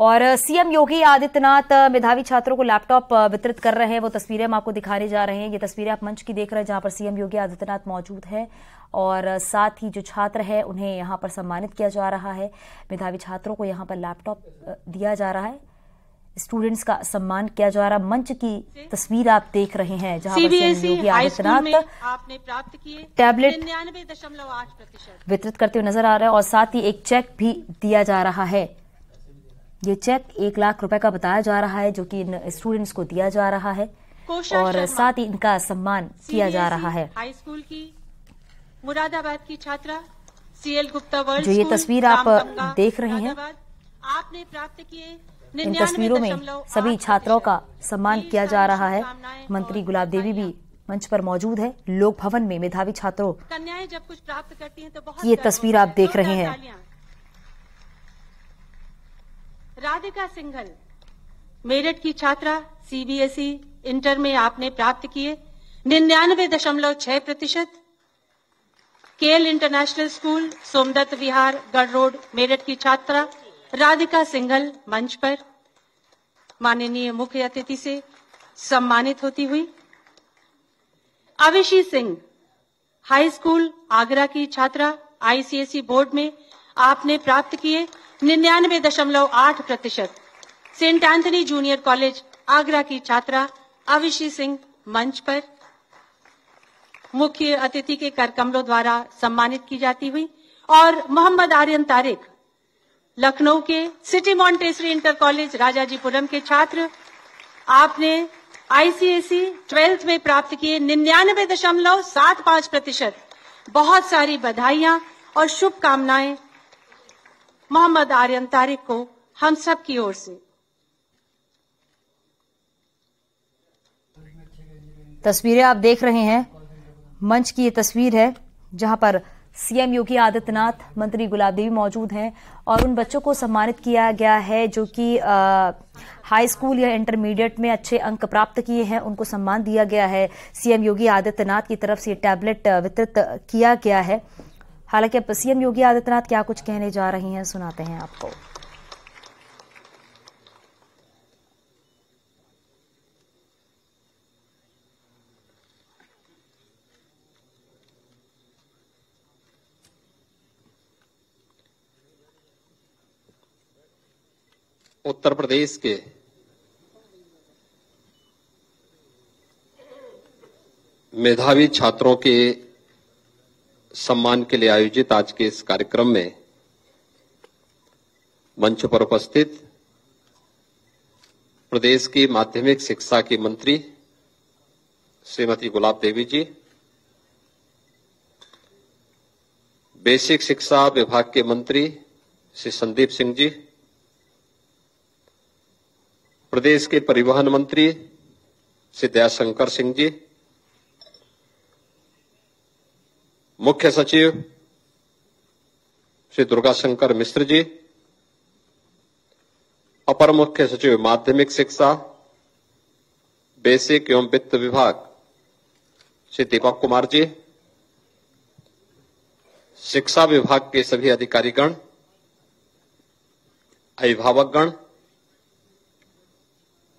और सीएम योगी आदित्यनाथ मेधावी छात्रों को लैपटॉप वितरित कर रहे हैं। वो तस्वीरें हम आपको दिखाने जा रहे हैं। ये तस्वीरें आप मंच की देख रहे हैं जहां पर सीएम योगी आदित्यनाथ मौजूद है और साथ ही जो छात्र है उन्हें यहां पर सम्मानित किया जा रहा है। मेधावी छात्रों को यहां पर लैपटॉप दिया जा रहा है, स्टूडेंट्स का सम्मान किया जा रहा है। मंच की तस्वीर आप देख रहे हैं जहां पर सीएम योगी आदित्यनाथ आपने प्राप्त किए टैबलेट 99.8% वितरित करते हुए नजर आ रहे हैं और साथ ही एक चेक भी दिया जा रहा है। ये चेक 1 लाख रुपए का बताया जा रहा है जो कि इन स्टूडेंट्स को दिया जा रहा है और साथ ही इनका सम्मान किया जा रहा है। हाई स्कूल की मुरादाबाद की छात्रा सीएल गुप्ता वर्ल्ड जो ये तस्वीर आप देख रहे हैं, आपने प्राप्त किए इन तस्वीरों में सभी छात्राओं का सम्मान किया जा रहा है। मंत्री गुलाब देवी भी मंच पर मौजूद है। लोक भवन में मेधावी छात्रों कन्याएं जब कुछ प्राप्त करती हैं तो बहुत ये तस्वीर आप देख रहे हैं। राधिका सिंघल मेरठ की छात्रा सीबीएसई इंटर में आपने प्राप्त किए 99.6%। केएल इंटरनेशनल स्कूल सोमदत्त विहार गढ़ रोड मेरठ की छात्रा राधिका सिंघल मंच पर माननीय मुख्य अतिथि से सम्मानित होती हुई। अविशी सिंह हाई स्कूल आगरा की छात्रा आईसीएसई बोर्ड में आपने प्राप्त किए 99.8%। Saint Anthony junior college Agra की छात्रा अविशी सिंह मंच पर मुख्य अतिथि के करकमलों द्वारा सम्मानित की जाती हुई। और मोहम्मद आर्यन तारिक लखनऊ के city Montessori inter college Rajajipuram के छात्र, आपने आईसीएसई 12th में प्राप्त किए 99.75%। बहुत सारी बधाइयां और शुभकामनाएं मोहम्मद आर्यन तारिक को हम सब की ओर से। तस्वीरें आप देख रहे हैं, मंच की ये तस्वीर है जहां पर सीएम योगी आदित्यनाथ, मंत्री गुलाब देवी मौजूद हैं और उन बच्चों को सम्मानित किया गया है जो कि हाई स्कूल या इंटरमीडिएट में अच्छे अंक प्राप्त किए हैं। उनको सम्मान दिया गया है। सीएम योगी आदित्यनाथ की तरफ से ये टैबलेट वितरित किया गया है। हालांकि अब सीएम योगी आदित्यनाथ क्या कुछ कहने जा रही हैं, सुनाते हैं आपको। उत्तर प्रदेश के मेधावी छात्रों के सम्मान के लिए आयोजित आज के इस कार्यक्रम में मंच पर उपस्थित प्रदेश की माध्यमिक शिक्षा की मंत्री श्रीमती गुलाब देवी जी, बेसिक शिक्षा विभाग के मंत्री श्री संदीप सिंह जी, प्रदेश के परिवहन मंत्री श्री दयाशंकर सिंह जी, मुख्य सचिव श्री दुर्गाशंकर मिश्र जी, अपर मुख्य सचिव माध्यमिक शिक्षा बेसिक एवं वित्त विभाग श्री दीपक कुमार जी, शिक्षा विभाग के सभी अधिकारीगण, अभिभावकगण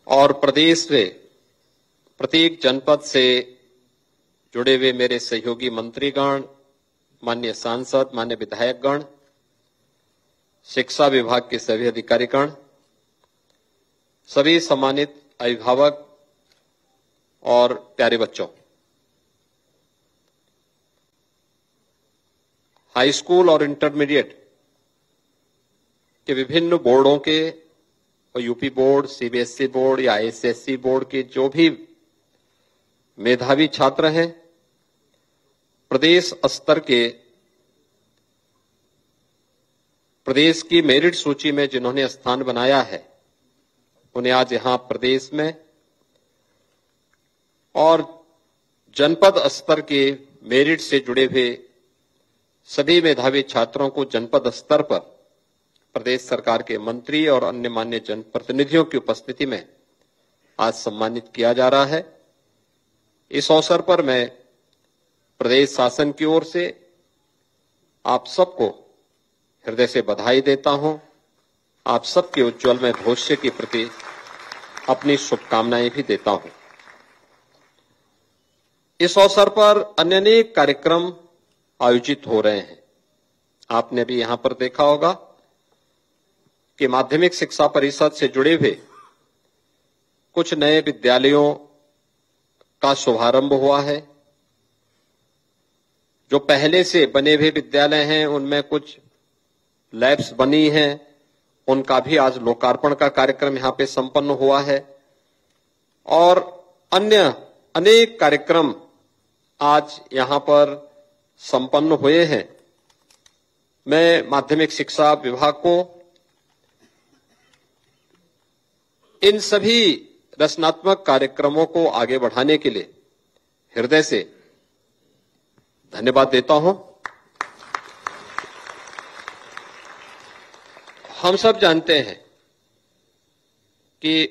और प्रदेश में प्रत्येक जनपद से जुड़े हुए मेरे सहयोगी मंत्रीगण, माननीय सांसद, माननीय विधायकगण, शिक्षा विभाग के सभी अधिकारीगण, सभी सम्मानित अभिभावक और प्यारे बच्चों, हाई स्कूल और इंटरमीडिएट के विभिन्न बोर्डों के और यूपी बोर्ड, सीबीएसई बोर्ड या आईसीएसई बोर्ड के जो भी मेधावी छात्र हैं, प्रदेश स्तर के प्रदेश की मेरिट सूची में जिन्होंने स्थान बनाया है, उन्हें आज यहां प्रदेश में और जनपद स्तर के मेरिट से जुड़े हुए सभी मेधावी छात्रों को जनपद स्तर पर प्रदेश सरकार के मंत्री और अन्य मान्य जनप्रतिनिधियों की उपस्थिति में आज सम्मानित किया जा रहा है। इस अवसर पर मैं प्रदेश शासन की ओर से आप सबको हृदय से बधाई देता हूं आप सबके उज्जवल में भविष्य के प्रति अपनी शुभकामनाएं भी देता हूं। इस अवसर पर अन्य अनेक कार्यक्रम आयोजित हो रहे हैं। आपने भी यहां पर देखा होगा कि माध्यमिक शिक्षा परिषद से जुड़े हुए कुछ नए विद्यालयों का शुभारंभ हुआ है। जो पहले से बने हुए विद्यालय हैं उनमें कुछ लैब्स बनी हैं, उनका भी आज लोकार्पण का कार्यक्रम यहां पे संपन्न हुआ है और अन्य अनेक कार्यक्रम आज यहां पर संपन्न हुए हैं। मैं माध्यमिक शिक्षा विभाग को इन सभी रचनात्मक कार्यक्रमों को आगे बढ़ाने के लिए हृदय से धन्यवाद देता हूं। हम सब जानते हैं कि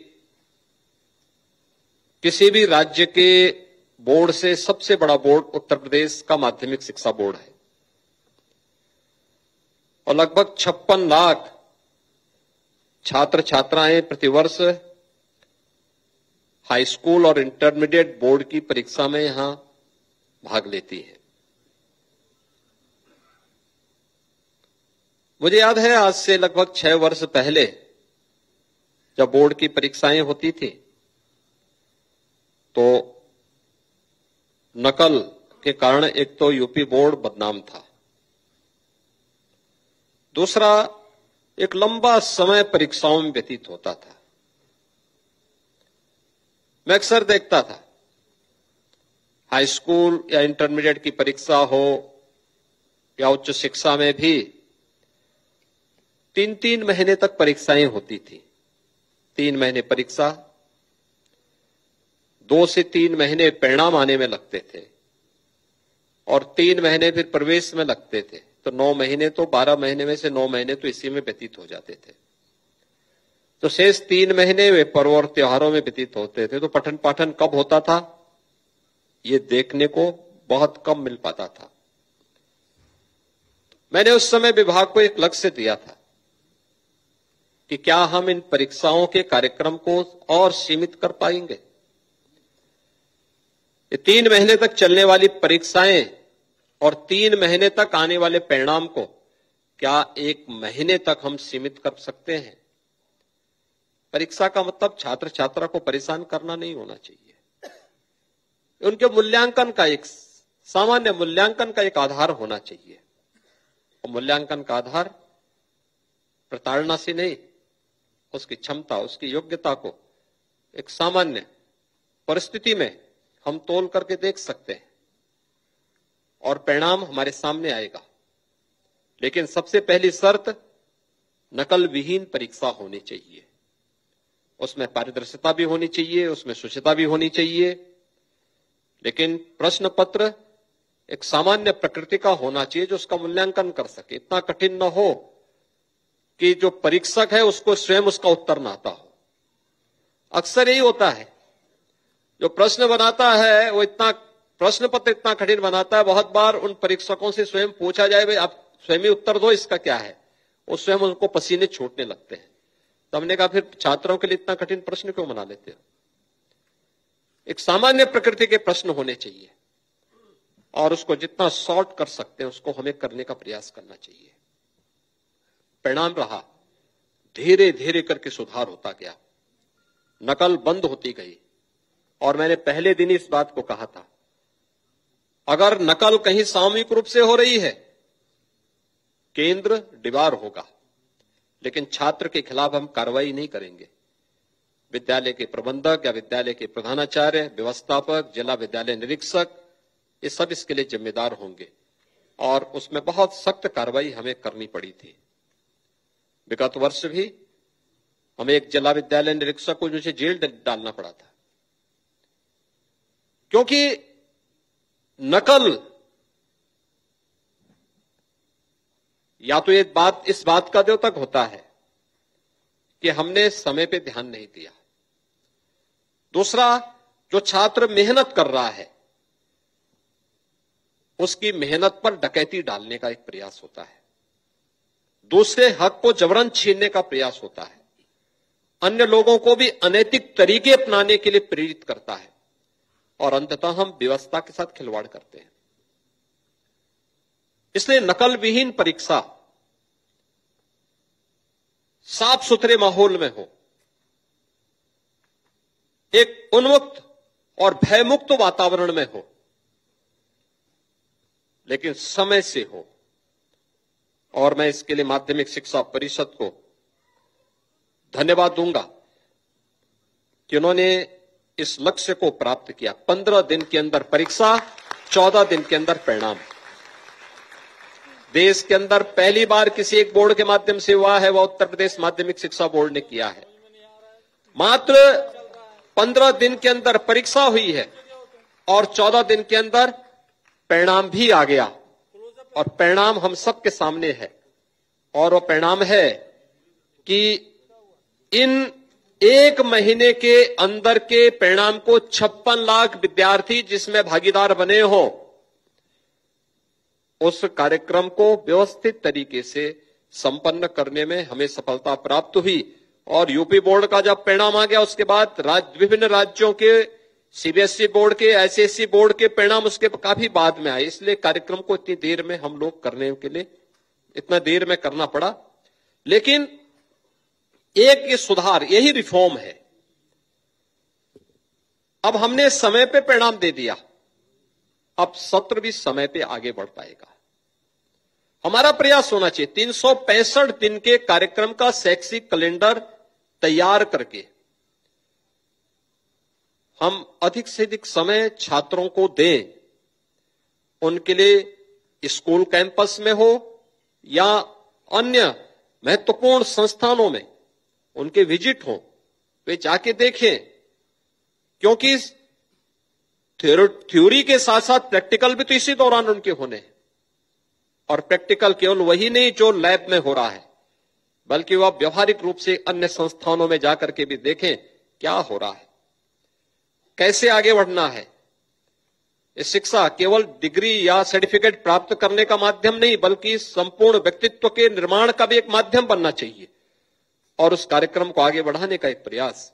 किसी भी राज्य के बोर्ड से सबसे बड़ा बोर्ड उत्तर प्रदेश का माध्यमिक शिक्षा बोर्ड है और लगभग 56 लाख छात्र छात्राएं प्रतिवर्ष हाई स्कूल और इंटरमीडिएट बोर्ड की परीक्षा में यहां भाग लेती है। मुझे याद है आज से लगभग 6 वर्ष पहले जब बोर्ड की परीक्षाएं होती थी तो नकल के कारण एक तो यूपी बोर्ड बदनाम था, दूसरा एक लंबा समय परीक्षाओं में व्यतीत होता था। मैं अक्सर देखता था हाई स्कूल या इंटरमीडिएट की परीक्षा हो या उच्च शिक्षा में भी 3-3 महीने तक परीक्षाएं होती थी। 3 महीने परीक्षा, 2 से 3 महीने परिणाम आने में लगते थे और 3 महीने फिर प्रवेश में लगते थे, तो 9 महीने तो 12 महीने में से 9 महीने तो इसी में व्यतीत हो जाते थे। तो शेष 3 महीने वे पर्व और त्योहारों में व्यतीत होते थे। तो पठन पाठन कब होता था ये देखने को बहुत कम मिल पाता था। मैंने उस समय विभाग को एक लक्ष्य दिया था कि क्या हम इन परीक्षाओं के कार्यक्रम को और सीमित कर पाएंगे। ये 3 महीने तक चलने वाली परीक्षाएं और 3 महीने तक आने वाले परिणाम को क्या 1 महीने तक हम सीमित कर सकते हैं। परीक्षा का मतलब छात्र छात्रा को परेशान करना नहीं होना चाहिए। उनके मूल्यांकन का एक सामान्य मूल्यांकन का एक आधार होना चाहिए और मूल्यांकन का आधार प्रताड़ना से नहीं, उसकी क्षमता, उसकी योग्यता को एक सामान्य परिस्थिति में हम तोल करके देख सकते हैं और परिणाम हमारे सामने आएगा। लेकिन सबसे पहली शर्त नकल विहीन परीक्षा होनी चाहिए। उसमें पारदर्शिता भी होनी चाहिए, उसमें शुचिता भी होनी चाहिए, लेकिन प्रश्न पत्र एक सामान्य प्रकृति का होना चाहिए जो उसका मूल्यांकन कर सके। इतना कठिन न हो कि जो परीक्षक है उसको स्वयं उसका उत्तर न आता हो। अक्सर यही होता है, जो प्रश्न बनाता है वो इतना प्रश्न पत्र इतना कठिन बनाता है, बहुत बार उन परीक्षकों से स्वयं पूछा जाए भाई आप स्वयं ही उत्तर दो इसका क्या है, वो स्वयं उनको पसीने छूटने लगते हैं। तो हमने कहा फिर छात्रों के लिए इतना कठिन प्रश्न क्यों बना लेते हो। एक सामान्य प्रकृति के प्रश्न होने चाहिए और उसको जितना शॉर्ट कर सकते हैं उसको हमें करने का प्रयास करना चाहिए। परिणाम रहा धीरे धीरे करके सुधार होता गया, नकल बंद होती गई और मैंने पहले दिन इस बात को कहा था, अगर नकल कहीं सामूहिक रूप से हो रही है केंद्र दीवार होगा, लेकिन छात्र के खिलाफ हम कार्रवाई नहीं करेंगे। विद्यालय के प्रबंधक या विद्यालय के प्रधानाचार्य, व्यवस्थापक, जिला विद्यालय निरीक्षक, ये सब इसके लिए जिम्मेदार होंगे और उसमें बहुत सख्त कार्रवाई हमें करनी पड़ी थी। विगत वर्ष भी हमें एक जिला विद्यालय निरीक्षक को मुझे जेल डालना पड़ा था, क्योंकि नकल या तो इस बात का द्योतक होता है कि हमने समय पे ध्यान नहीं दिया, दूसरा जो छात्र मेहनत कर रहा है उसकी मेहनत पर डकैती डालने का एक प्रयास होता है। दूसरे हक को जबरन छीनने का प्रयास होता है, अन्य लोगों को भी अनैतिक तरीके अपनाने के लिए प्रेरित करता है और अंततः हम व्यवस्था के साथ खिलवाड़ करते हैं। इसलिए नकल विहीन परीक्षा साफ सुथरे माहौल में हो, एक उन्मुक्त और भयमुक्त वातावरण में हो, लेकिन समय से हो। और मैं इसके लिए माध्यमिक शिक्षा परिषद को धन्यवाद दूंगा कि उन्होंने इस लक्ष्य को प्राप्त किया। 15 दिन के अंदर परीक्षा, 14 दिन के अंदर परिणाम। देश के अंदर पहली बार किसी एक बोर्ड के माध्यम से हुआ है, वह उत्तर प्रदेश माध्यमिक शिक्षा बोर्ड ने किया है। मात्र 15 दिन के अंदर परीक्षा हुई है और 14 दिन के अंदर परिणाम भी आ गया, और परिणाम हम सबके सामने है। और वो परिणाम है कि इन एक महीने के अंदर के परिणाम को 56 लाख विद्यार्थी जिसमें भागीदार बने हो, उस कार्यक्रम को व्यवस्थित तरीके से संपन्न करने में हमें सफलता प्राप्त हुई। और यूपी बोर्ड का जब परिणाम आ गया, उसके बाद विभिन्न राज्यों के सीबीएसई बोर्ड के, आईसीएसई बोर्ड के परिणाम उसके काफी बाद में आए। इसलिए कार्यक्रम को इतनी देर में हम लोग करने के लिए इतना देर में करना पड़ा। लेकिन एक ये सुधार, यही रिफॉर्म है। अब हमने समय पे परिणाम दे दिया, अब सत्र भी समय पे आगे बढ़ पाएगा। हमारा प्रयास होना चाहिए 365 दिन के कार्यक्रम का शैक्षिक कैलेंडर तैयार करके हम अधिक से अधिक समय छात्रों को दें। उनके लिए स्कूल कैंपस में हो या अन्य महत्वपूर्ण संस्थानों में उनके विजिट हो, वे जाके देखें, क्योंकि थ्योरी के साथ साथ प्रैक्टिकल भी तो इसी दौरान उनके होने हैं। और प्रैक्टिकल केवल वही नहीं जो लैब में हो रहा है, बल्कि वह व्यावहारिक रूप से अन्य संस्थानों में जाकर के भी देखें क्या हो रहा है, कैसे आगे बढ़ना है। इस शिक्षा केवल डिग्री या सर्टिफिकेट प्राप्त करने का माध्यम नहीं, बल्कि संपूर्ण व्यक्तित्व के निर्माण का भी एक माध्यम बनना चाहिए। और उस कार्यक्रम को आगे बढ़ाने का एक प्रयास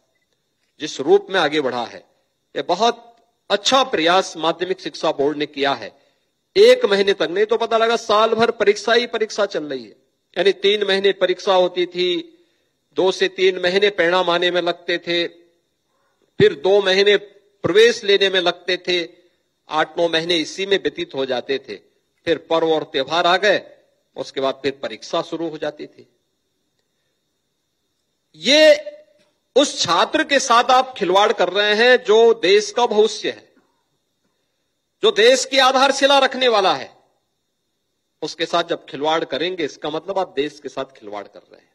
जिस रूप में आगे बढ़ा है, यह बहुत अच्छा प्रयास माध्यमिक शिक्षा बोर्ड ने किया है। एक महीने तक नहीं तो पता लगा साल भर परीक्षा ही परीक्षा चल रही है। यानी 3 महीने परीक्षा होती थी, 2 से 3 महीने परिणाम आने में लगते थे, फिर 2 महीने प्रवेश लेने में लगते थे, 8-9 महीने इसी में व्यतीत हो जाते थे। फिर पर्व और त्योहार आ गए, उसके बाद फिर परीक्षा शुरू हो जाती थी। ये उस छात्र के साथ आप खिलवाड़ कर रहे हैं जो देश का भविष्य है, जो देश की आधारशिला रखने वाला है। उसके साथ जब खिलवाड़ करेंगे, इसका मतलब आप देश के साथ खिलवाड़ कर रहे हैं,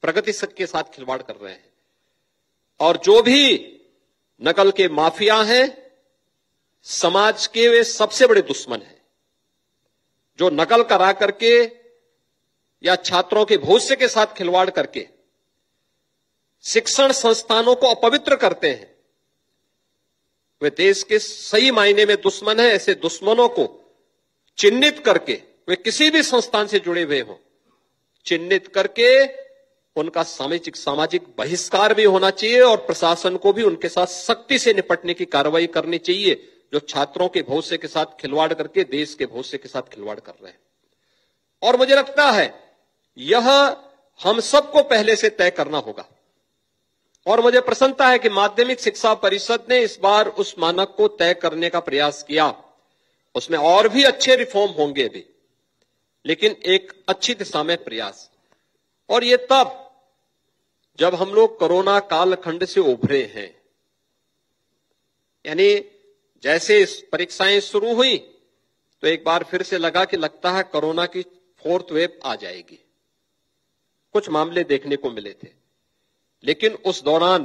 प्रगति के साथ खिलवाड़ कर रहे हैं। और जो भी नकल के माफिया हैं, समाज के वे सबसे बड़े दुश्मन हैं। जो नकल करा करके या छात्रों के भविष्य के साथ खिलवाड़ करके शिक्षण संस्थानों को अपवित्र करते हैं, वे देश के सही मायने में दुश्मन हैं। ऐसे दुश्मनों को चिन्हित करके, वे किसी भी संस्थान से जुड़े हुए हों, चिन्हित करके उनका सामाजिक बहिष्कार भी होना चाहिए और प्रशासन को भी उनके साथ सख्ती से निपटने की कार्रवाई करनी चाहिए, जो छात्रों के भविष्य के साथ खिलवाड़ करके देश के भविष्य के साथ खिलवाड़ कर रहे हैं। और मुझे लगता है यह हम सबको पहले से तय करना होगा। और मुझे प्रसन्नता है कि माध्यमिक शिक्षा परिषद ने इस बार उस मानक को तय करने का प्रयास किया। उसमें और भी अच्छे रिफॉर्म होंगे अभी, लेकिन एक अच्छी दिशा में प्रयास। और ये तब जब हम लोग कोरोना कालखंड से उभरे हैं, यानी जैसे इस परीक्षाएं शुरू हुई तो एक बार फिर से लगा कि लगता है कोरोना की 4th वेव आ जाएगी। कुछ मामले देखने को मिले थे, लेकिन उस दौरान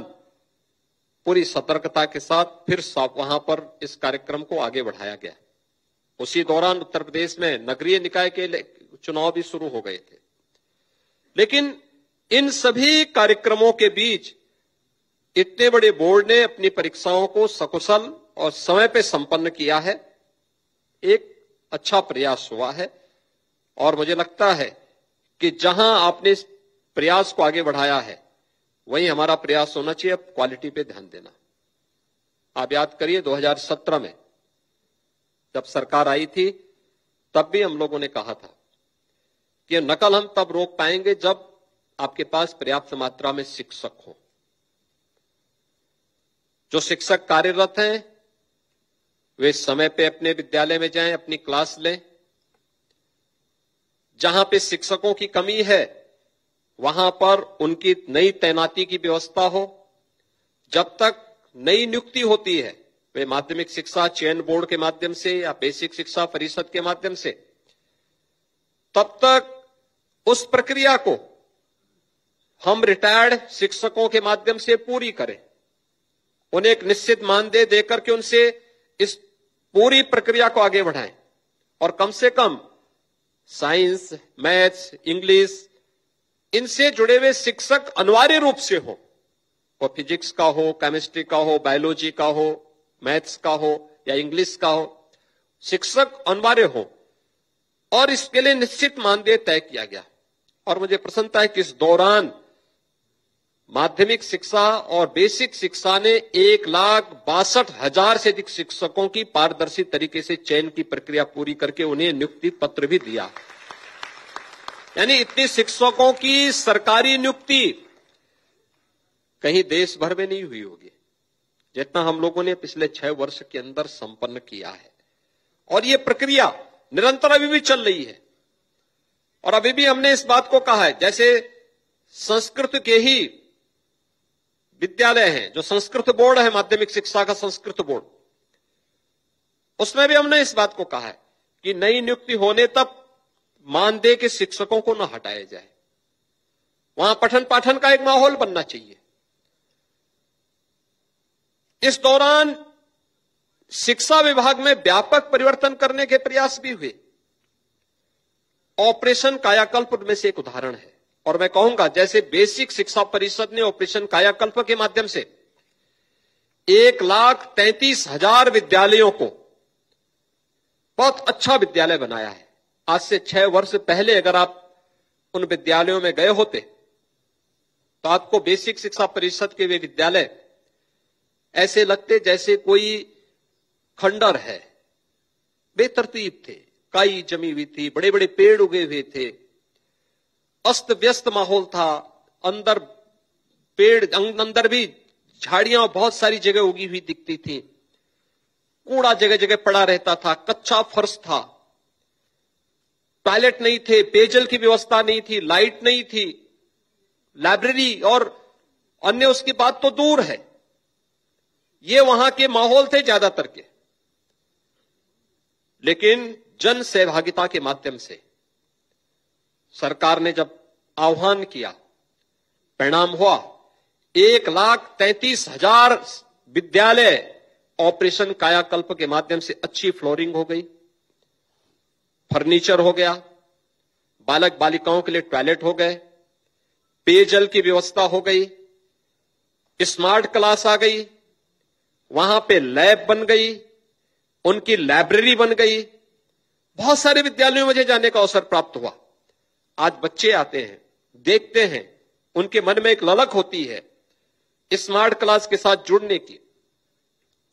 पूरी सतर्कता के साथ फिर वहां पर इस कार्यक्रम को आगे बढ़ाया गया। उसी दौरान उत्तर प्रदेश में नगरीय निकाय के चुनाव भी शुरू हो गए थे। लेकिन इन सभी कार्यक्रमों के बीच इतने बड़े बोर्ड ने अपनी परीक्षाओं को सकुशल और समय पे संपन्न किया है। एक अच्छा प्रयास हुआ है और मुझे लगता है कि जहां आपने इस प्रयास को आगे बढ़ाया है वहीं हमारा प्रयास होना चाहिए अब क्वालिटी पे ध्यान देना। आप याद करिए 2017 में जब सरकार आई थी तब भी हम लोगों ने कहा था कि नकल हम तब रोक पाएंगे जब आपके पास पर्याप्त मात्रा में शिक्षक हो। जो शिक्षक कार्यरत हैं वे समय पे अपने विद्यालय में जाएं, अपनी क्लास लें। जहां पे शिक्षकों की कमी है वहां पर उनकी नई तैनाती की व्यवस्था हो। जब तक नई नियुक्ति होती है वे माध्यमिक शिक्षा चयन बोर्ड के माध्यम से या बेसिक शिक्षा परिषद के माध्यम से, तब तक उस प्रक्रिया को हम रिटायर्ड शिक्षकों के माध्यम से पूरी करें। उन्हें एक निश्चित मानदेय देकर के उनसे इस पूरी प्रक्रिया को आगे बढ़ाएं और कम से कम साइंस, मैथ्स, इंग्लिश इनसे जुड़े हुए शिक्षक अनिवार्य रूप से हो। वो फिजिक्स का हो, केमिस्ट्री का हो, बायोलॉजी का हो, मैथ्स का हो या इंग्लिश का हो, शिक्षक अनिवार्य हो और इसके लिए निश्चित मानदेय तय किया गया। और मुझे प्रसन्नता है कि इस दौरान माध्यमिक शिक्षा और बेसिक शिक्षा ने 1,62,000 से अधिक शिक्षकों की पारदर्शी तरीके से चयन की प्रक्रिया पूरी करके उन्हें नियुक्ति पत्र भी दिया। यानी इतने शिक्षकों की सरकारी नियुक्ति कहीं देश भर में नहीं हुई होगी जितना हम लोगों ने पिछले 6 वर्ष के अंदर संपन्न किया है। और ये प्रक्रिया निरंतर अभी भी चल रही है। और अभी भी हमने इस बात को कहा है, जैसे संस्कृत के ही विद्यालय हैं, जो संस्कृत बोर्ड है माध्यमिक शिक्षा का संस्कृत बोर्ड, उसमें भी हमने इस बात को कहा है कि नई नियुक्ति होने तक मानदेय के शिक्षकों को न हटाया जाए। वहां पठन पाठन का एक माहौल बनना चाहिए। इस दौरान शिक्षा विभाग में व्यापक परिवर्तन करने के प्रयास भी हुए। ऑपरेशन कायाकल्प में से एक उदाहरण है। और मैं कहूंगा जैसे बेसिक शिक्षा परिषद ने ऑपरेशन कायाकल्प के माध्यम से 1,33,000 विद्यालयों को बहुत अच्छा विद्यालय बनाया है। आज से 6 वर्ष पहले अगर आप उन विद्यालयों में गए होते तो आपको बेसिक शिक्षा परिषद के वे विद्यालय ऐसे लगते जैसे कोई खंडर है। बेतरतीब थे, काई जमी हुई थी, बड़े बड़े पेड़ उगे हुए थे, अस्त व्यस्त माहौल था। अंदर पेड़, अंदर भी झाड़ियां बहुत सारी जगह उगी हुई दिखती थी। कूड़ा जगह जगह पड़ा रहता था, कच्चा फर्श था, टॉयलेट नहीं थे, पेयजल की व्यवस्था नहीं थी, लाइट नहीं थी, लाइब्रेरी और अन्य उसकी बात तो दूर है। ये वहां के माहौल थे ज्यादातर के। लेकिन जन सहभागिता के माध्यम से सरकार ने जब आह्वान किया, परिणाम हुआ 1,33,000 विद्यालय ऑपरेशन कायाकल्प के माध्यम से अच्छी फ्लोरिंग हो गई, फर्नीचर हो गया, बालक बालिकाओं के लिए टॉयलेट हो गए, पेयजल की व्यवस्था हो गई, स्मार्ट क्लास आ गई, वहां पे लैब बन गई, उनकी लाइब्रेरी बन गई। बहुत सारे विद्यालयों में मुझे जाने का अवसर प्राप्त हुआ। आज बच्चे आते हैं, देखते हैं, उनके मन में एक ललक होती है स्मार्ट क्लास के साथ जुड़ने की।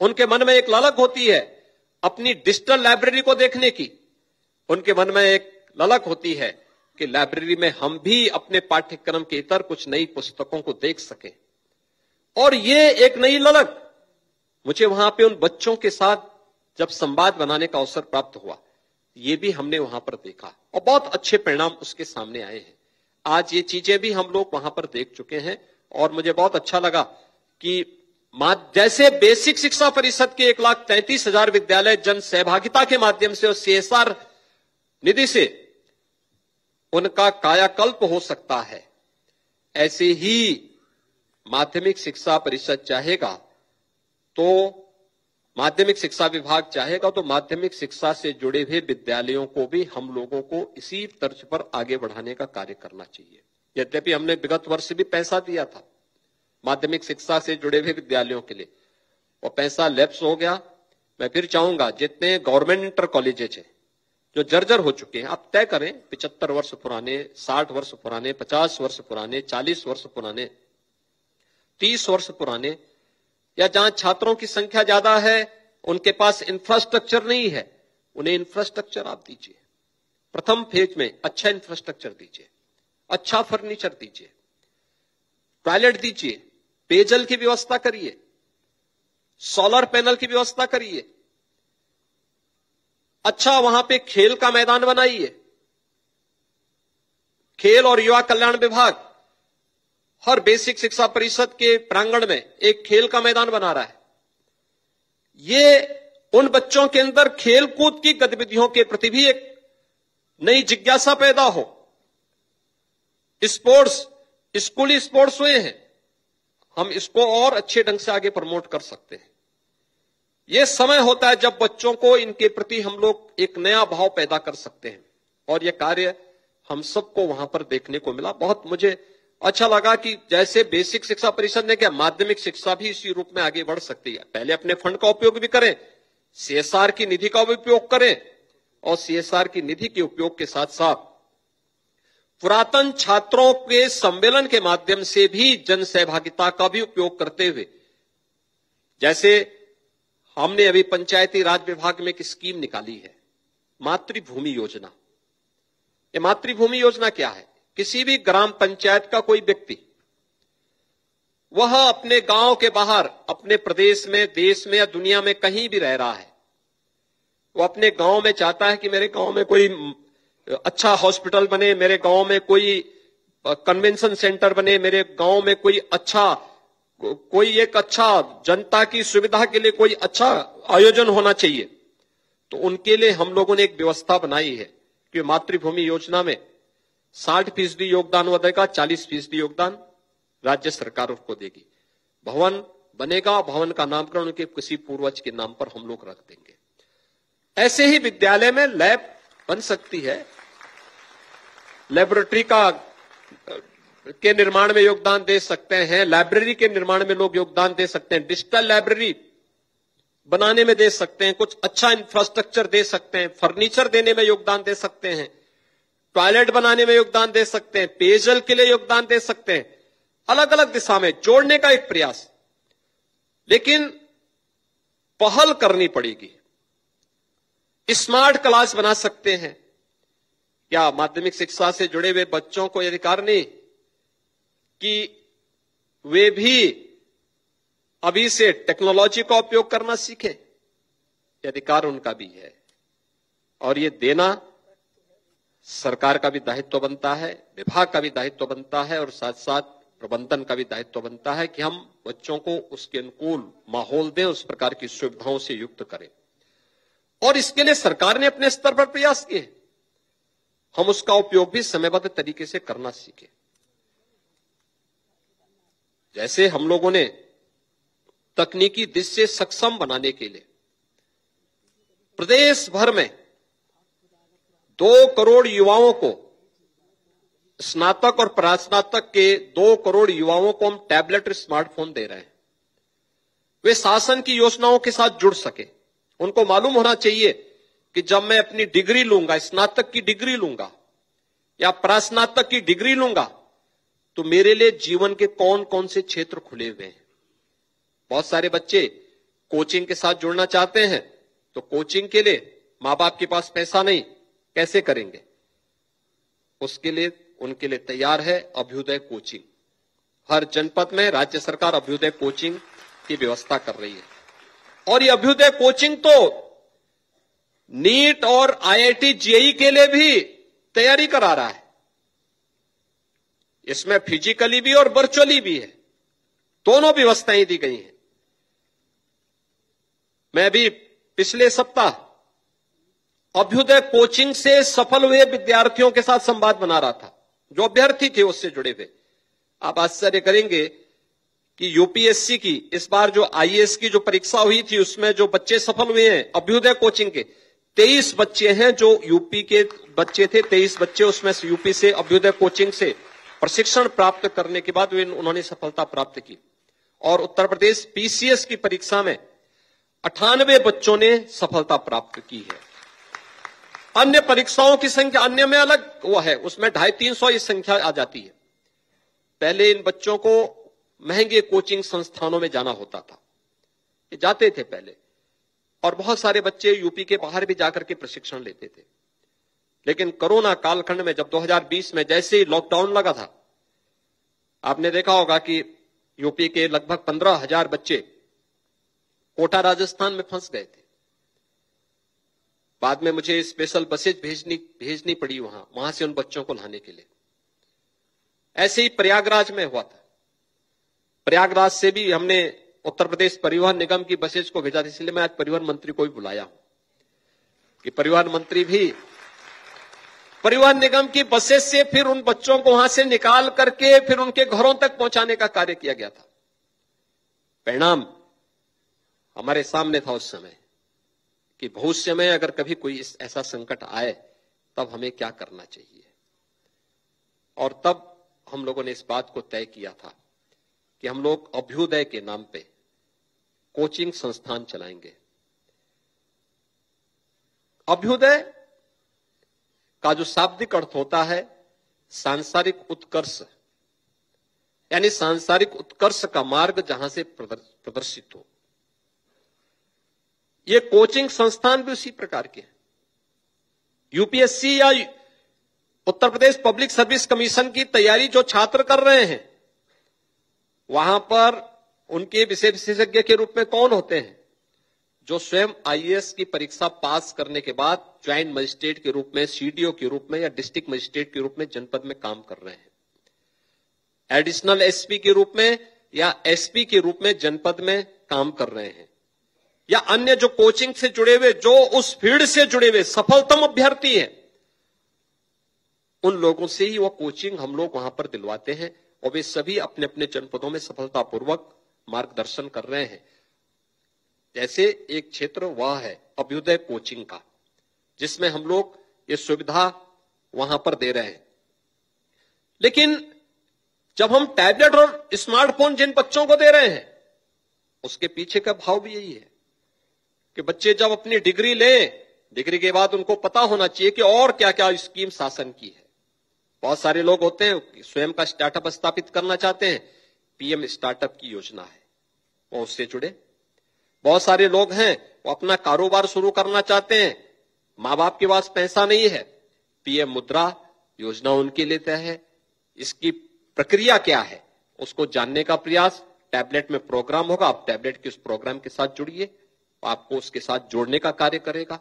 उनके मन में एक ललक होती है अपनी डिजिटल लाइब्रेरी को देखने की। उनके मन में एक ललक होती है कि लाइब्रेरी में हम भी अपने पाठ्यक्रम के इतर कुछ नई पुस्तकों को देख सके। और ये एक नई ललक मुझे वहां पे उन बच्चों के साथ जब संवाद बनाने का अवसर प्राप्त हुआ, ये भी हमने वहां पर देखा और बहुत अच्छे परिणाम उसके सामने आए हैं। आज ये चीजें भी हम लोग वहां पर देख चुके हैं और मुझे बहुत अच्छा लगा कि जैसे बेसिक शिक्षा परिषद के 1,33,000 विद्यालय जन सहभागिता के माध्यम से और CSR निधि से उनका कायाकल्प हो सकता है, ऐसे ही माध्यमिक शिक्षा परिषद चाहेगा तो माध्यमिक शिक्षा विभाग चाहेगा तो माध्यमिक शिक्षा से जुड़े हुए विद्यालयों को भी हम लोगों को इसी तर्ज पर आगे बढ़ाने का कार्य करना चाहिए। यद्यपि हमने विगत वर्ष भी पैसा दिया था माध्यमिक शिक्षा से जुड़े हुए विद्यालयों के लिए, वो पैसा लैप्स हो गया। मैं फिर चाहूंगा जितने गवर्नमेंट इंटर कॉलेजेस हैं जो जर्जर हो चुके हैं, आप तय करें 75 वर्ष पुराने, 60 वर्ष पुराने, 50 वर्ष पुराने, 40 वर्ष पुराने, 30 वर्ष पुराने, या जहां छात्रों की संख्या ज्यादा है, उनके पास इंफ्रास्ट्रक्चर नहीं है, उन्हें इंफ्रास्ट्रक्चर आप दीजिए। प्रथम फेज में अच्छा इंफ्रास्ट्रक्चर दीजिए, अच्छा फर्नीचर दीजिए, टॉयलेट दीजिए, पेयजल की व्यवस्था करिए, सोलर पैनल की व्यवस्था करिए, अच्छा वहां पे खेल का मैदान बनाइए। खेल और युवा कल्याण विभाग हर बेसिक शिक्षा परिषद के प्रांगण में एक खेल का मैदान बना रहा है। ये उन बच्चों के अंदर खेल कूद की गतिविधियों के प्रति भी एक नई जिज्ञासा पैदा हो। स्पोर्ट्स, स्कूली स्पोर्ट्स हुए हैं, हम इसको और अच्छे ढंग से आगे प्रमोट कर सकते हैं। यह समय होता है जब बच्चों को इनके प्रति हम लोग एक नया भाव पैदा कर सकते हैं, और यह कार्य हम सबको वहां पर देखने को मिला। बहुत मुझे अच्छा लगा कि जैसे बेसिक शिक्षा परिषद ने किया, माध्यमिक शिक्षा भी इसी रूप में आगे बढ़ सकती है। पहले अपने फंड का उपयोग भी करें, सीएसआर की निधि का भी उपयोग करें, और सीएसआर की निधि के उपयोग के साथ साथ पुरातन छात्रों के सम्मेलन के माध्यम से भी जन सहभागिता का भी उपयोग करते हुए, जैसे हमने अभी पंचायती राज विभाग में एक स्कीम निकाली है, मातृभूमि योजना। ये मातृभूमि योजना क्या है? किसी भी ग्राम पंचायत का कोई व्यक्ति, वह अपने गांव के बाहर, अपने प्रदेश में, देश में या दुनिया में कहीं भी रह रहा है, वो अपने गांव में चाहता है कि मेरे गांव में कोई अच्छा हॉस्पिटल बने, मेरे गांव में कोई कन्वेंशन सेंटर बने, मेरे गांव में कोई एक अच्छा जनता की सुविधा के लिए कोई अच्छा आयोजन होना चाहिए। तो उनके लिए हम लोगों ने एक व्यवस्था बनाई है कि मातृभूमि योजना में 60% योगदान वो देगा, 40% योगदान राज्य सरकार उसको देगी। भवन बनेगा, भवन का नामकरण उनके किसी पूर्वज के नाम पर हम लोग रख देंगे। ऐसे ही विद्यालय में लैब बन सकती है, लेबोरेटरी के निर्माण में योगदान दे सकते हैं, लाइब्रेरी के निर्माण में लोग योगदान दे सकते हैं, डिजिटल लाइब्रेरी बनाने में दे सकते हैं, कुछ अच्छा इंफ्रास्ट्रक्चर दे सकते हैं, फर्नीचर देने में योगदान दे सकते हैं, टॉयलेट बनाने में योगदान दे सकते हैं, पेयजल के लिए योगदान दे सकते हैं। अलग अलग दिशा में जोड़ने का एक प्रयास, लेकिन पहल करनी पड़ेगी। स्मार्ट क्लास बना सकते हैं। क्या माध्यमिक शिक्षा से जुड़े हुए बच्चों को यह अधिकार नहीं कि वे भी अभी से टेक्नोलॉजी का उपयोग करना सीखें? यह अधिकार उनका भी है, और ये देना सरकार का भी दायित्व बनता है, विभाग का भी दायित्व बनता है, और साथ साथ प्रबंधन का भी दायित्व बनता है कि हम बच्चों को उसके अनुकूल माहौल दें, उस प्रकार की सुविधाओं से युक्त करें। और इसके लिए सरकार ने अपने स्तर पर प्रयास किए, हम उसका उपयोग भी समयबद्ध तरीके से करना सीखें। जैसे हम लोगों ने तकनीकी दृष्टि से सक्षम बनाने के लिए प्रदेश भर में 2 करोड़ युवाओं को, स्नातक और परास्नातक के 2 करोड़ युवाओं को हम टैबलेट और स्मार्टफोन दे रहे हैं। वे शासन की योजनाओं के साथ जुड़ सके। उनको मालूम होना चाहिए कि जब मैं अपनी डिग्री लूंगा, स्नातक की डिग्री लूंगा या परास्नातक की डिग्री लूंगा, तो मेरे लिए जीवन के कौन कौन से क्षेत्र खुले हुए हैं। बहुत सारे बच्चे कोचिंग के साथ जुड़ना चाहते हैं, तो कोचिंग के लिए मां बाप के पास पैसा नहीं, कैसे करेंगे? उसके लिए उनके लिए तैयार है अभ्युदय कोचिंग। हर जनपद में राज्य सरकार अभ्युदय कोचिंग की व्यवस्था कर रही है, और ये अभ्युदय कोचिंग तो नीट और आईआईटी जेईई के लिए भी तैयारी करा रहा है। इसमें फिजिकली भी और वर्चुअली भी है, दोनों व्यवस्थाएं दी गई हैं। मैं भी पिछले सप्ताह अभ्युदय कोचिंग से सफल हुए विद्यार्थियों के साथ संवाद बना रहा था, जो अभ्यर्थी थे उससे जुड़े हुए। आप आश्चर्य करेंगे कि यूपीएससी की इस बार जो आईएएस की जो परीक्षा हुई थी, उसमें जो बच्चे सफल हुए हैं अभ्युदय कोचिंग के, 23 बच्चे हैं जो यूपी के बच्चे थे। 23 बच्चे उसमें से यूपी से अभ्युदय कोचिंग से प्रशिक्षण प्राप्त करने के बाद उन्होंने सफलता प्राप्त की। और उत्तर प्रदेश पीसीएस की परीक्षा में 98 बच्चों ने सफलता प्राप्त की है। अन्य परीक्षाओं की संख्या अन्य में अलग वो है, उसमें 250-300 ये संख्या आ जाती है। पहले इन बच्चों को महंगे कोचिंग संस्थानों में जाना होता था, ये जाते थे पहले, और बहुत सारे बच्चे यूपी के बाहर भी जाकर के प्रशिक्षण लेते थे। लेकिन कोरोना कालखंड में जब 2020 में जैसे ही लॉकडाउन लगा था, आपने देखा होगा कि यूपी के लगभग 15,000 बच्चे कोटा राजस्थान में फंस गए थे। बाद में मुझे स्पेशल बसेज भेजनी पड़ी वहां से उन बच्चों को लाने के लिए। ऐसे ही प्रयागराज में हुआ था। प्रयागराज से भी हमने उत्तर प्रदेश परिवहन निगम की बसेज को भेजा था, इसलिए मैं आज परिवहन मंत्री को भी बुलाया हूं कि परिवहन मंत्री भी परिवहन निगम की बसेज से फिर उन बच्चों को वहां से निकाल करके फिर उनके घरों तक पहुंचाने का कार्य किया गया था। परिणाम हमारे सामने था उस समय कि भविष्य में अगर कभी कोई ऐसा संकट आए तब हमें क्या करना चाहिए। और तब हम लोगों ने इस बात को तय किया था कि हम लोग अभ्युदय के नाम पे कोचिंग संस्थान चलाएंगे। अभ्युदय का जो शाब्दिक अर्थ होता है सांसारिक उत्कर्ष, यानी सांसारिक उत्कर्ष का मार्ग जहां से प्रदर्शित हो। ये कोचिंग संस्थान भी उसी प्रकार के हैं। यूपीएससी या Uttar Pradesh public service commission की तैयारी जो छात्र कर रहे हैं, वहां पर उनके विषय विशेषज्ञ के रूप में कौन होते हैं? जो स्वयं आईएएस की परीक्षा पास करने के बाद ज्वाइंट मजिस्ट्रेट के रूप में, सीडीओ के रूप में या डिस्ट्रिक्ट मजिस्ट्रेट के रूप में जनपद में काम कर रहे हैं, एडिशनल एसपी के रूप में या एसपी के रूप में जनपद में काम कर रहे हैं, या अन्य जो कोचिंग से जुड़े हुए, जो उस फील्ड से जुड़े हुए सफलतम अभ्यर्थी हैं, उन लोगों से ही वह कोचिंग हम लोग वहां पर दिलवाते हैं और वे सभी अपने अपने जनपदों में सफलतापूर्वक मार्गदर्शन कर रहे हैं। जैसे एक क्षेत्र वह है अभ्युदय कोचिंग का, जिसमें हम लोग ये सुविधा वहां पर दे रहे हैं। लेकिन जब हम टैबलेट और स्मार्टफोन जिन बच्चों को दे रहे हैं, उसके पीछे का भाव भी यही है कि बच्चे जब अपनी डिग्री लें, डिग्री के बाद उनको पता होना चाहिए कि और क्या क्या स्कीम शासन की है। बहुत सारे लोग होते हैं स्वयं का स्टार्टअप स्थापित करना चाहते हैं, पीएम स्टार्टअप की योजना है, वो उससे जुड़े। बहुत सारे लोग हैं वो अपना कारोबार शुरू करना चाहते हैं, मां बाप के पास पैसा नहीं है, पीएम मुद्रा योजना उनके लिए तय है। इसकी प्रक्रिया क्या है उसको जानने का प्रयास, टैबलेट में प्रोग्राम होगा, आप टैबलेट के उस प्रोग्राम के साथ जुड़िए, आपको उसके साथ जोड़ने का कार्य करेगा।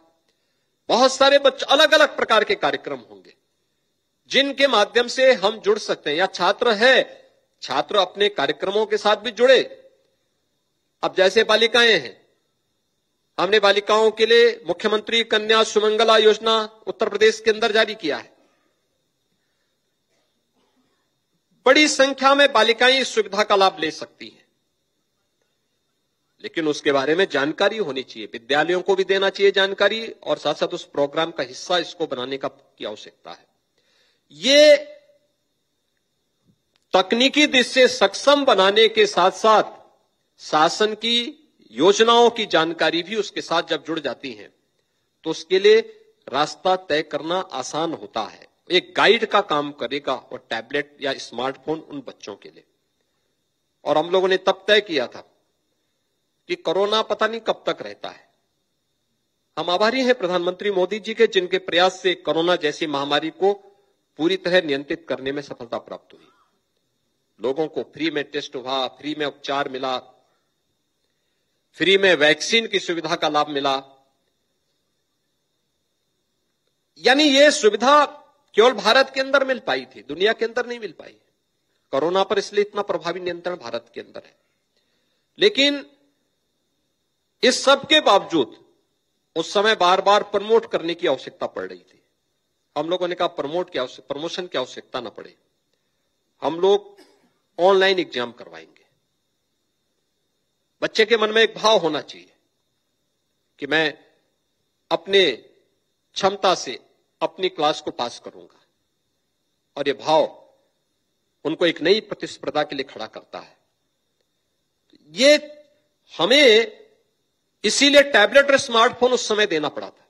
बहुत सारे बच्चे अलग अलग प्रकार के कार्यक्रम होंगे जिनके माध्यम से हम जुड़ सकते हैं, या छात्र है, छात्र अपने कार्यक्रमों के साथ भी जुड़े। अब जैसे बालिकाएं हैं, हमने बालिकाओं के लिए मुख्यमंत्री कन्या सुमंगला योजना उत्तर प्रदेश के अंदर जारी किया है। बड़ी संख्या में बालिकाएं इस सुविधा का लाभ ले सकती हैं, लेकिन उसके बारे में जानकारी होनी चाहिए, विद्यालयों को भी देना चाहिए जानकारी, और साथ साथ उस प्रोग्राम का हिस्सा इसको बनाने की आवश्यकता है। ये तकनीकी दृष्टि से सक्षम बनाने के साथ साथ शासन की योजनाओं की जानकारी भी उसके साथ जब जुड़ जाती है तो उसके लिए रास्ता तय करना आसान होता है, एक गाइड का काम करेगा और टैबलेट या स्मार्टफोन उन बच्चों के लिए। और हम लोगों ने तब तय किया था कि कोरोना पता नहीं कब तक रहता है। हम आभारी हैं प्रधानमंत्री मोदी जी के, जिनके प्रयास से कोरोना जैसी महामारी को पूरी तरह नियंत्रित करने में सफलता प्राप्त हुई। लोगों को फ्री में टेस्ट हुआ, फ्री में उपचार मिला, फ्री में वैक्सीन की सुविधा का लाभ मिला। यानी ये सुविधा केवल भारत के अंदर मिल पाई थी, दुनिया के अंदर नहीं मिल पाई। कोरोना पर इसलिए इतना प्रभावी नियंत्रण भारत के अंदर है। लेकिन इस सब के बावजूद उस समय बार बार प्रमोट करने की आवश्यकता पड़ रही थी। हम लोगों ने कहा प्रमोशन की आवश्यकता न पड़े, हम लोग ऑनलाइन एग्जाम करवाएंगे। बच्चे के मन में एक भाव होना चाहिए कि मैं अपने क्षमता से अपनी क्लास को पास करूंगा, और ये भाव उनको एक नई प्रतिस्पर्धा के लिए खड़ा करता है। ये हमें इसीलिए टैबलेट और स्मार्टफोन उस समय देना पड़ा था,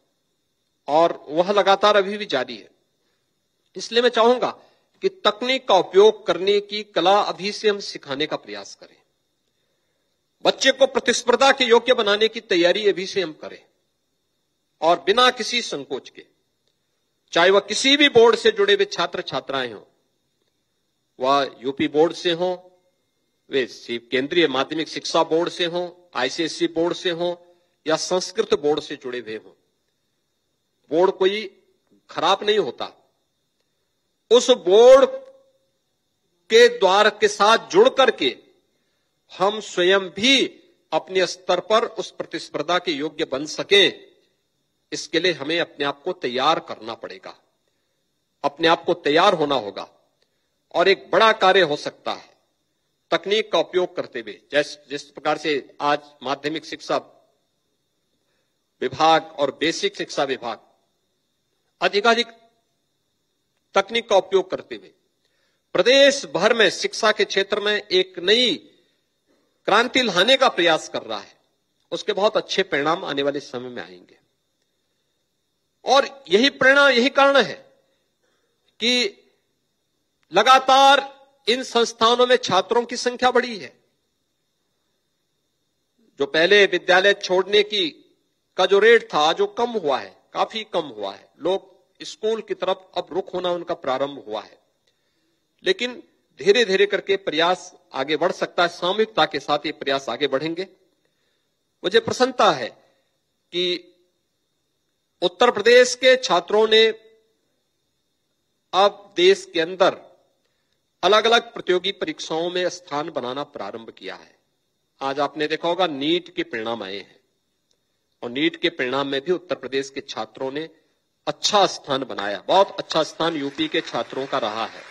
और वह लगातार अभी भी जारी है। इसलिए मैं चाहूंगा कि तकनीक का उपयोग करने की कला अभी से हम सिखाने का प्रयास करें। बच्चे को प्रतिस्पर्धा के योग्य बनाने की तैयारी अभी से हम करें और बिना किसी संकोच के, चाहे वह किसी भी बोर्ड से जुड़े हुए छात्र छात्राएं हों, वह यूपी बोर्ड से हों, वे केंद्रीय माध्यमिक शिक्षा बोर्ड से हों, आईसीएसई बोर्ड से हों या संस्कृत बोर्ड से जुड़े हुए हों, बोर्ड कोई खराब नहीं होता। उस बोर्ड के द्वार के साथ जुड़ करके हम स्वयं भी अपने स्तर पर उस प्रतिस्पर्धा के योग्य बन सके, इसके लिए हमें अपने आप को तैयार करना पड़ेगा, अपने आप को तैयार होना होगा। और एक बड़ा कार्य हो सकता है तकनीक का उपयोग करते हुए, जिस प्रकार से आज माध्यमिक शिक्षा विभाग और बेसिक शिक्षा विभाग अधिकाधिक तकनीक का उपयोग करते हुए प्रदेश भर में शिक्षा के क्षेत्र में एक नई क्रांति लाने का प्रयास कर रहा है। उसके बहुत अच्छे परिणाम आने वाले समय में आएंगे। और यही कारण है कि लगातार इन संस्थानों में छात्रों की संख्या बढ़ी है। जो पहले विद्यालय छोड़ने का जो रेट था, जो कम हुआ है, काफी कम हुआ है। लोग स्कूल की तरफ अब रुख होना उनका प्रारंभ हुआ है। लेकिन धीरे धीरे करके प्रयास आगे बढ़ सकता है। सामूहिकता के साथ ये प्रयास आगे बढ़ेंगे। मुझे प्रसन्नता है कि उत्तर प्रदेश के छात्रों ने अब देश के अंदर अलग अलग प्रतियोगी परीक्षाओं में स्थान बनाना प्रारंभ किया है। आज आपने देखा होगा नीट के परिणाम आए हैं और नीट के परिणाम में भी उत्तर प्रदेश के छात्रों ने अच्छा स्थान बनाया। बहुत अच्छा स्थान यूपी के छात्रों का रहा है।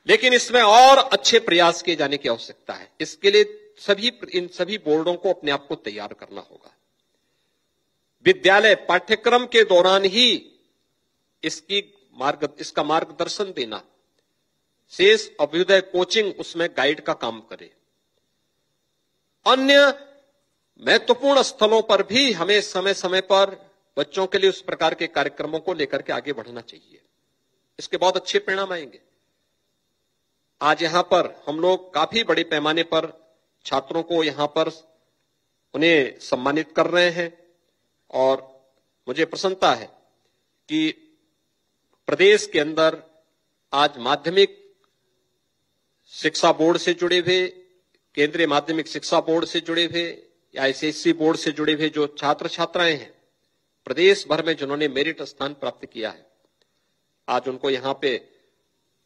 लेकिन इसमें और अच्छे प्रयास किए जाने की आवश्यकता है। इसके लिए इन सभी बोर्डों को अपने आप को तैयार करना होगा। विद्यालय पाठ्यक्रम के दौरान ही इसका मार्गदर्शन देना, शेष अभ्युदय कोचिंग उसमें गाइड का काम करे। अन्य महत्वपूर्ण स्थलों पर भी हमें समय समय पर बच्चों के लिए उस प्रकार के कार्यक्रमों को लेकर के आगे बढ़ना चाहिए। इसके बहुत अच्छे परिणाम आएंगे। आज यहां पर हम लोग काफी बड़े पैमाने पर छात्रों को यहां पर उन्हें सम्मानित कर रहे हैं और मुझे प्रसन्नता है कि प्रदेश के अंदर आज माध्यमिक शिक्षा बोर्ड से जुड़े हुए, केंद्रीय माध्यमिक शिक्षा बोर्ड से जुड़े हुए या आईसीएसई बोर्ड से जुड़े हुए जो छात्र छात्राएं हैं प्रदेश भर में, जिन्होंने मेरिट स्थान प्राप्त किया है, आज उनको यहां पे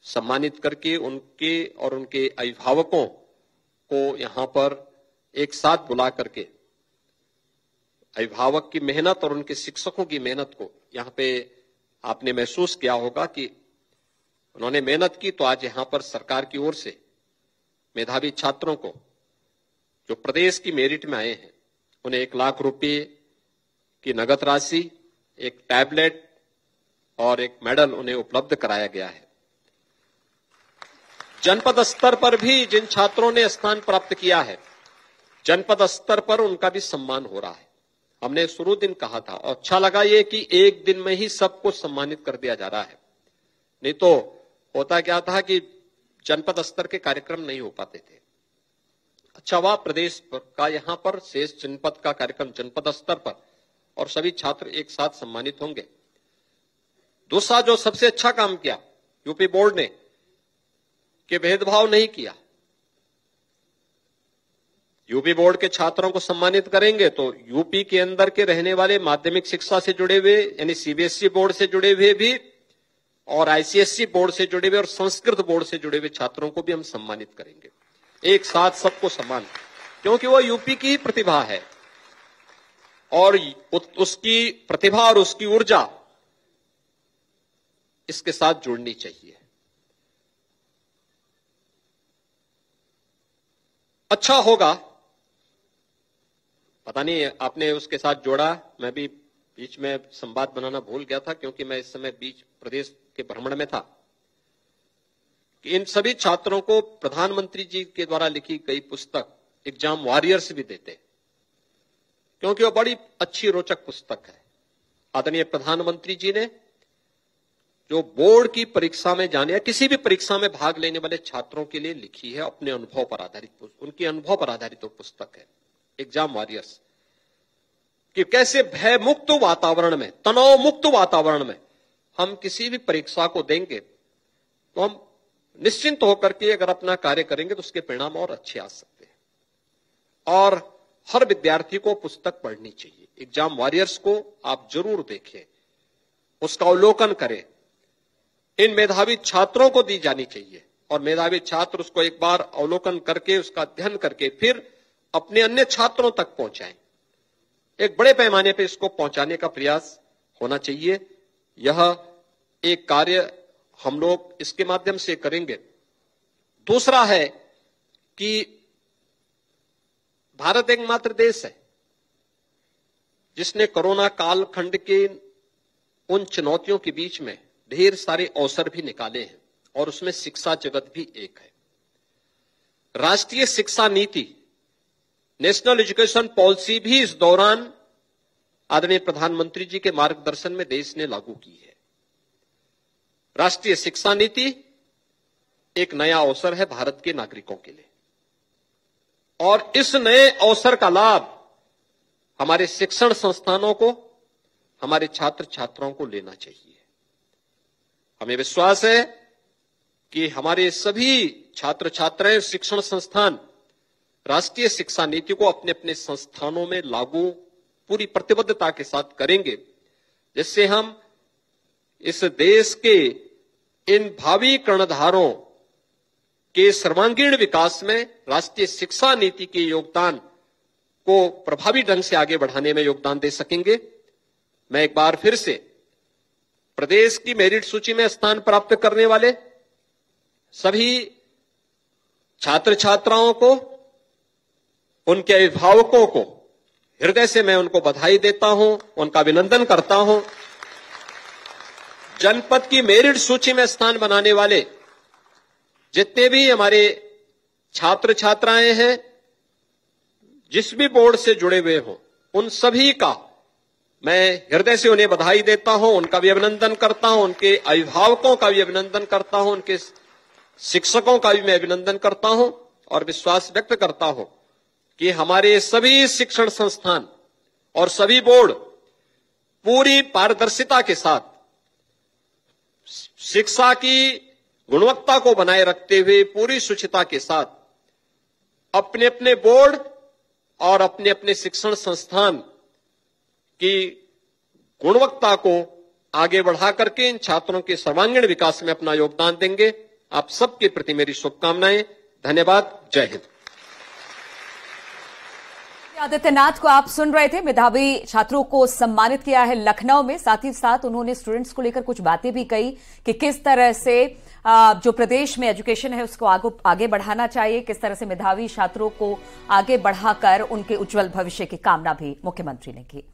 सम्मानित करके उनके और उनके अभिभावकों को यहां पर एक साथ बुला करके अभिभावक की मेहनत और उनके शिक्षकों की मेहनत को यहां पे आपने महसूस किया होगा कि उन्होंने मेहनत की। तो आज यहां पर सरकार की ओर से मेधावी छात्रों को जो प्रदेश की मेरिट में आए हैं उन्हें 1 लाख रुपए की नगद राशि, एक टैबलेट और एक मेडल उन्हें उपलब्ध कराया गया है। जनपद स्तर पर भी जिन छात्रों ने स्थान प्राप्त किया है, जनपद स्तर पर उनका भी सम्मान हो रहा है। हमने शुरू दिन कहा था और अच्छा लगा ये कि एक दिन में ही सबको सम्मानित कर दिया जा रहा है। नहीं तो होता क्या था कि जनपद स्तर के कार्यक्रम नहीं हो पाते थे। अच्छा हुआ प्रदेश का यहां पर शेष जनपद का कार्यक्रम जनपद स्तर पर और सभी छात्र एक साथ सम्मानित होंगे। दूसरा जो सबसे अच्छा काम किया यूपी बोर्ड ने कि भेदभाव नहीं किया। यूपी बोर्ड के छात्रों को सम्मानित करेंगे तो यूपी के अंदर के रहने वाले माध्यमिक शिक्षा से जुड़े हुए यानी सीबीएसई बोर्ड से जुड़े हुए भी और आईसीएसई बोर्ड से जुड़े हुए और संस्कृत बोर्ड से जुड़े हुए छात्रों को भी हम सम्मानित करेंगे। एक साथ सबको सम्मान, क्योंकि वो यूपी की प्रतिभा है और उसकी प्रतिभा और उसकी ऊर्जा इसके साथ जुड़नी चाहिए। अच्छा होगा, पता नहीं आपने उसके साथ जोड़ा, मैं भी बीच में संवाद बनाना भूल गया था क्योंकि मैं इस समय बीच प्रदेश के भ्रमण में था, कि इन सभी छात्रों को प्रधानमंत्री जी के द्वारा लिखी गई पुस्तक एग्जाम वॉरियर्स भी देते। क्योंकि वो बड़ी अच्छी रोचक पुस्तक है। आदरणीय प्रधानमंत्री जी ने जो बोर्ड की परीक्षा में जाने या किसी भी परीक्षा में भाग लेने वाले छात्रों के लिए लिखी है, अपने अनुभव पर आधारित, उनके अनुभव पर आधारित वो पुस्तक है, एग्जाम वॉरियर्स, कि कैसे भय मुक्त वातावरण में, तनाव मुक्त वातावरण में हम किसी भी परीक्षा को देंगे तो हम निश्चिंत होकर के अगर अपना कार्य करेंगे तो उसके परिणाम और अच्छे आ सकते हैं। और हर विद्यार्थी को पुस्तक पढ़नी चाहिए। एग्जाम वॉरियर्स को आप जरूर देखें, उसका अवलोकन करें। इन मेधावी छात्रों को दी जानी चाहिए और मेधावी छात्र उसको एक बार अवलोकन करके, उसका अध्ययन करके फिर अपने अन्य छात्रों तक पहुंचाएं। एक बड़े पैमाने पर इसको पहुंचाने का प्रयास होना चाहिए। यह एक कार्य हम लोग इसके माध्यम से करेंगे। दूसरा है कि भारत एकमात्र देश है जिसने कोरोना कालखंड के उन चुनौतियों के बीच में ढेर सारे अवसर भी निकाले हैं और उसमें शिक्षा जगत भी एक है। राष्ट्रीय शिक्षा नीति, नेशनल एजुकेशन पॉलिसी भी इस दौरान आदरणीय प्रधानमंत्री जी के मार्गदर्शन में देश ने लागू की है। राष्ट्रीय शिक्षा नीति एक नया अवसर है भारत के नागरिकों के लिए और इस नए अवसर का लाभ हमारे शिक्षण संस्थानों को, हमारे छात्र छात्राओं को लेना चाहिए। हमें विश्वास है कि हमारे सभी छात्र छात्राएं, शिक्षण संस्थान राष्ट्रीय शिक्षा नीति को अपने अपने संस्थानों में लागू पूरी प्रतिबद्धता के साथ करेंगे, जिससे हम इस देश के इन भावी कर्णधारों के सर्वांगीण विकास में राष्ट्रीय शिक्षा नीति के योगदान को प्रभावी ढंग से आगे बढ़ाने में योगदान दे सकेंगे। मैं एक बार फिर से प्रदेश की मेरिट सूची में स्थान प्राप्त करने वाले सभी छात्र छात्राओं को, उनके अभिभावकों को हृदय से मैं उनको बधाई देता हूं, उनका अभिनंदन करता हूं। जनपद की मेरिट सूची में स्थान बनाने वाले जितने भी हमारे छात्र छात्राएं हैं, जिस भी बोर्ड से जुड़े हुए हों, उन सभी का मैं हृदय से उन्हें बधाई देता हूं, उनका भी अभिनंदन करता हूं, उनके अभिभावकों का भी अभिनंदन करता हूं, उनके शिक्षकों का भी मैं अभिनंदन करता हूं और विश्वास व्यक्त करता हूं कि हमारे सभी शिक्षण संस्थान और सभी बोर्ड पूरी पारदर्शिता के साथ शिक्षा की गुणवत्ता को बनाए रखते हुए पूरी शुचिता के साथ अपने अपने बोर्ड और अपने अपने शिक्षण संस्थान की गुणवत्ता को आगे बढ़ा करके इन छात्रों के सर्वांगीण विकास में अपना योगदान देंगे। आप सबके प्रति मेरी शुभकामनाएं। धन्यवाद। जय हिंद। आदित्यनाथ को आप सुन रहे थे। मेधावी छात्रों को सम्मानित किया है लखनऊ में। साथ ही साथ उन्होंने स्टूडेंट्स को लेकर कुछ बातें भी कही कि किस तरह से जो प्रदेश में एजुकेशन है उसको आगे बढ़ाना चाहिए, किस तरह से मेधावी छात्रों को आगे बढ़ाकर उनके उज्जवल भविष्य की कामना भी मुख्यमंत्री ने की।